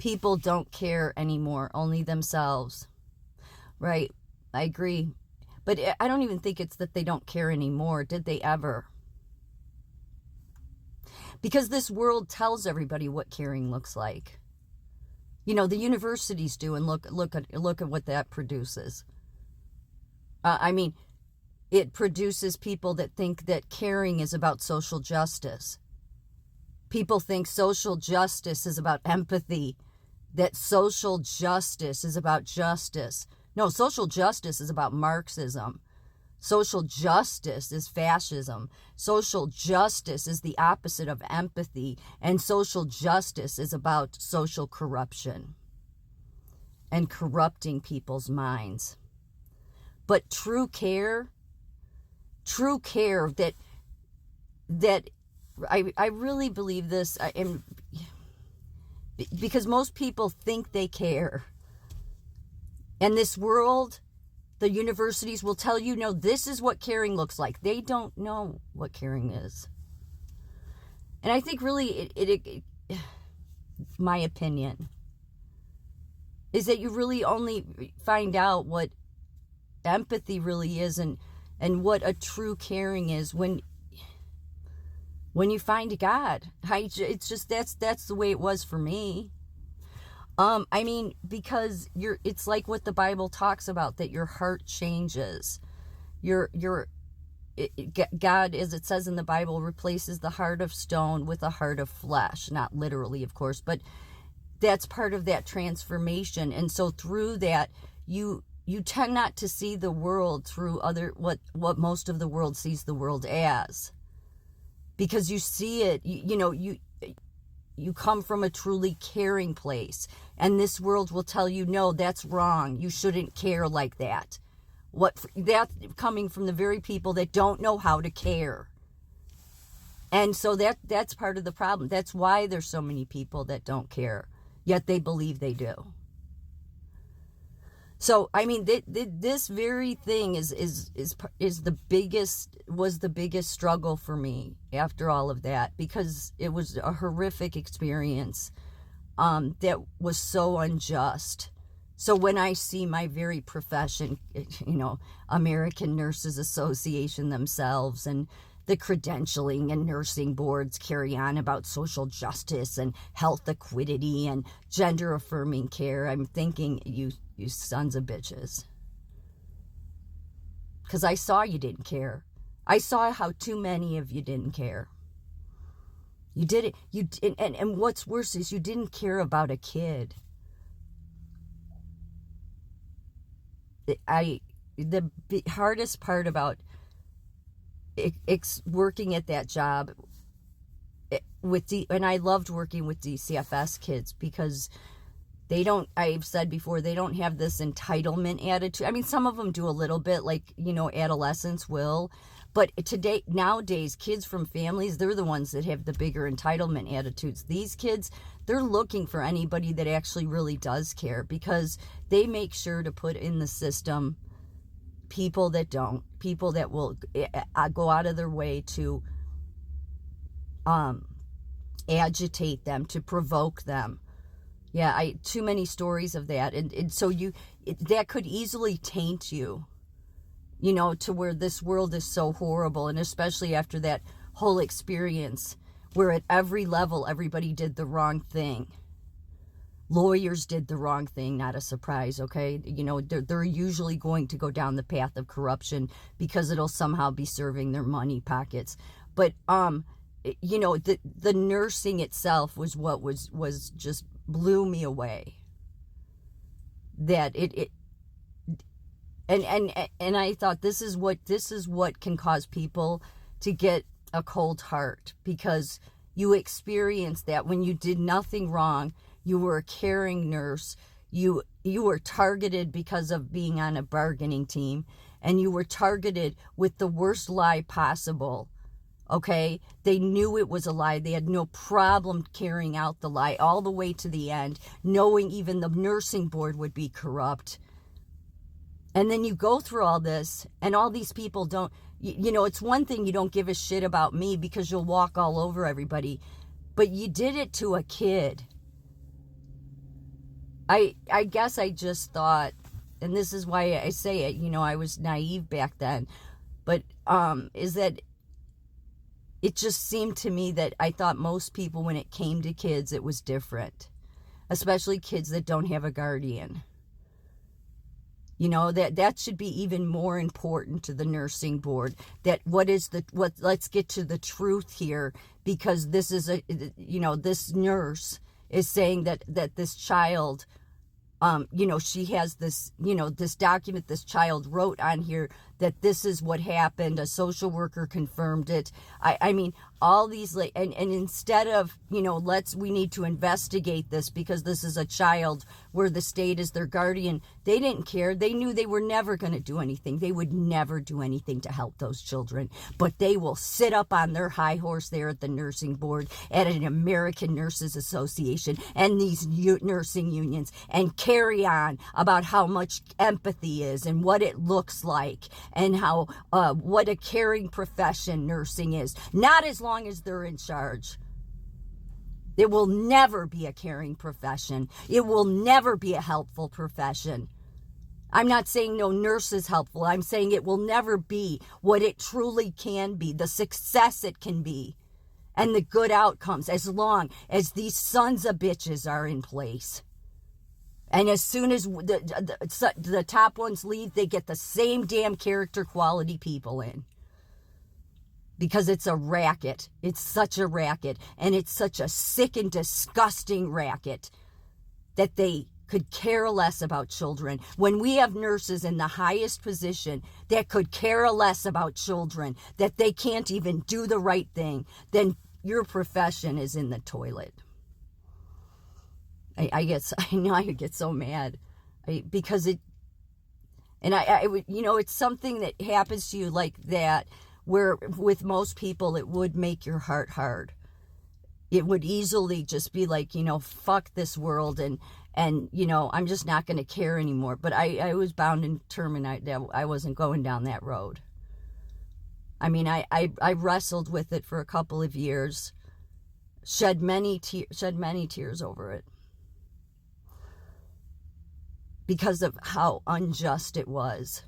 people don't care anymore, only themselves. Right? I agree. But I don't even think it's that they don't care anymore. Did they ever? Because this world tells everybody what caring looks like. You know, the universities do, and look at what that produces. I mean, it produces people that think that caring is about social justice. People think social justice is about empathy, that social justice is about justice. No, social justice is about Marxism. Social justice is fascism. Social justice is the opposite of empathy. And social justice is about social corruption and corrupting people's minds. But true care that I really believe this, because most people think they care. And this world, the universities will tell you, no, this is what caring looks like. They don't know what caring is. And I think really, my opinion, is that you really only find out what empathy really is and what a true caring is when you find God. It's just, that's the way it was for me. I mean, because it's like what the Bible talks about, that your heart changes. God, as it says in the Bible, replaces the heart of stone with a heart of flesh. Not literally, of course, but that's part of that transformation. And so through that, you tend not to see the world through what most of the world sees the world as. Because you see it, you come from a truly caring place. And this world will tell you, no, that's wrong. You shouldn't care like that. That's coming from the very people that don't know how to care. And so that's part of the problem. That's why there's so many people that don't care, yet they believe they do. So, I mean, this very thing was the biggest struggle for me after all of that, because it was a horrific experience that was so unjust. So when I see my very profession, American Nurses Association themselves and the credentialing and nursing boards carry on about social justice and health equity and gender affirming care, I'm thinking, you sons of bitches. Because I saw you didn't care. I saw how too many of you didn't care. You did it. And what's worse is you didn't care about a kid. The hardest part about working at that job and I loved working with DCFS kids, because I've said before, they don't have this entitlement attitude. I mean, some of them do a little bit, like, adolescents will. But nowadays, kids from families, they're the ones that have the bigger entitlement attitudes. These kids, they're looking for anybody that actually really does care, because they make sure to put in the system people that don't, people that will go out of their way to agitate them, to provoke them. Yeah, too many stories of that. And so that could easily taint you, to where this world is so horrible. And especially after that whole experience where at every level, everybody did the wrong thing. Lawyers did the wrong thing, not a surprise, okay? They're usually going to go down the path of corruption because it'll somehow be serving their money pockets. But, the nursing itself was what was just blew me away. That and I thought, this is what can cause people to get a cold heart, because you experience that when you did nothing wrong. You were a caring nurse. You were targeted because of being on a bargaining team, and you were targeted with the worst lie possible. Okay? They knew it was a lie. They had no problem carrying out the lie all the way to the end, knowing even the nursing board would be corrupt. And then you go through all this, and all these people don't, it's one thing you don't give a shit about me because you'll walk all over everybody, but you did it to a kid. I guess I just thought, and this is why I say it, you know, I was naive back then, but is that it just seemed to me that I thought most people, when it came to kids, it was different, especially kids that don't have a guardian. You know, that should be even more important to the nursing board. That let's get to the truth here, because this is this nurse is saying that this child, she has this, this document this child wrote on here that this is what happened. A social worker confirmed it. I mean, all these, and instead of, we need to investigate this because this is a child where the state is their guardian. They didn't care. They knew they were never going to do anything. They would never do anything to help those children, but they will sit up on their high horse there at the nursing board, at an American Nurses Association and these nursing unions, and carry on about how much empathy is and what it looks like, and how what a caring profession nursing is. Not as long as they're in charge. It will never be a caring profession. It will never be a helpful profession. I'm not saying no nurse is helpful. I'm saying it will never be what it truly can be, the success it can be, and the good outcomes, as long as these sons of bitches are in place. And as soon as the top ones leave, they get the same damn character quality people in. Because it's a racket. It's such a racket. And it's such a sick and disgusting racket that they could care less about children. When we have nurses in the highest position that could care less about children, that they can't even do the right thing, then your profession is in the toilet. I get so mad because it's something that happens to you like that, where with most people it would make your heart hard. It would easily just be like, fuck this world, and I'm just not going to care anymore. But I was bound and determined that I wasn't going down that road. I mean, I wrestled with it for a couple of years, shed many tears over it, because of how unjust it was.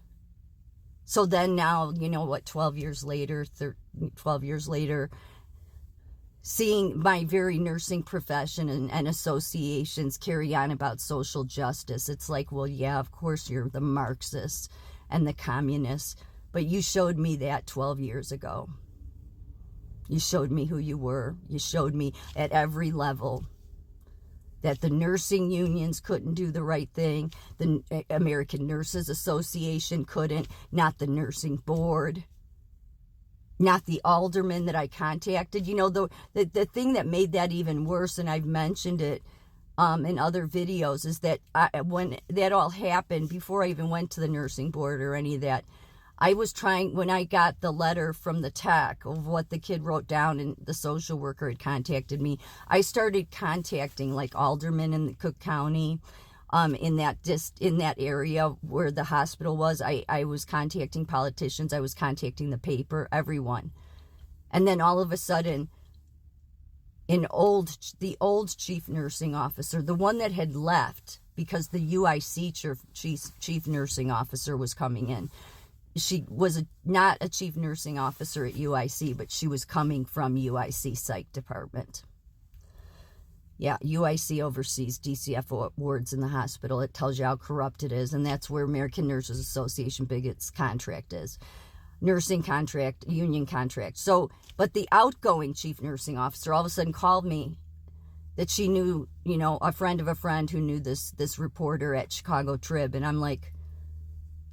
So then now, 12 years later, seeing my very nursing profession and associations carry on about social justice, it's like, well, yeah, of course you're the Marxists and the communists, but you showed me that 12 years ago. You showed me who you were. You showed me at every level that the nursing unions couldn't do the right thing. The American Nurses Association couldn't, not the nursing board, not the alderman that I contacted. The thing that made that even worse, and I've mentioned it in other videos, is that when that all happened, before I even went to the nursing board or any of that, when I got the letter from the tech of what the kid wrote down and the social worker had contacted me, I started contacting like aldermen in Cook County, in that area where the hospital was. I was contacting politicians. I was contacting the paper, everyone. And then all of a sudden, the old chief nursing officer, the one that had left because the UIC chief nursing officer was coming in. She was not a chief nursing officer at UIC, but she was coming from UIC psych department. Yeah, UIC oversees DCF wards in the hospital. It tells you how corrupt it is, and that's where American Nurses Association biggest contract is. Nursing contract, union contract. So, but the outgoing chief nursing officer all of a sudden called me that she knew, a friend of a friend who knew this reporter at Chicago Trib, and I'm like,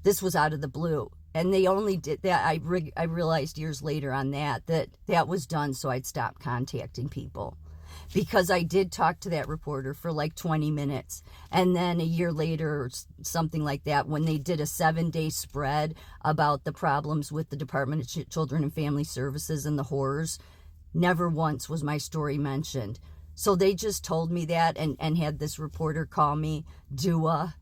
this was out of the blue. And they only did that. I realized years later on that was done so I'd stop contacting people. Because I did talk to that reporter for like 20 minutes. And then a year later, or something like that, when they did a 7-day spread about the problems with the Department of Children and Family Services and the horrors, never once was my story mentioned. So they just told me that and had this reporter call me, Dua.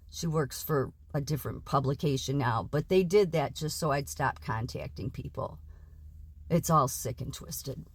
She works for a different publication now, but they did that just so I'd stop contacting people. It's all sick and twisted.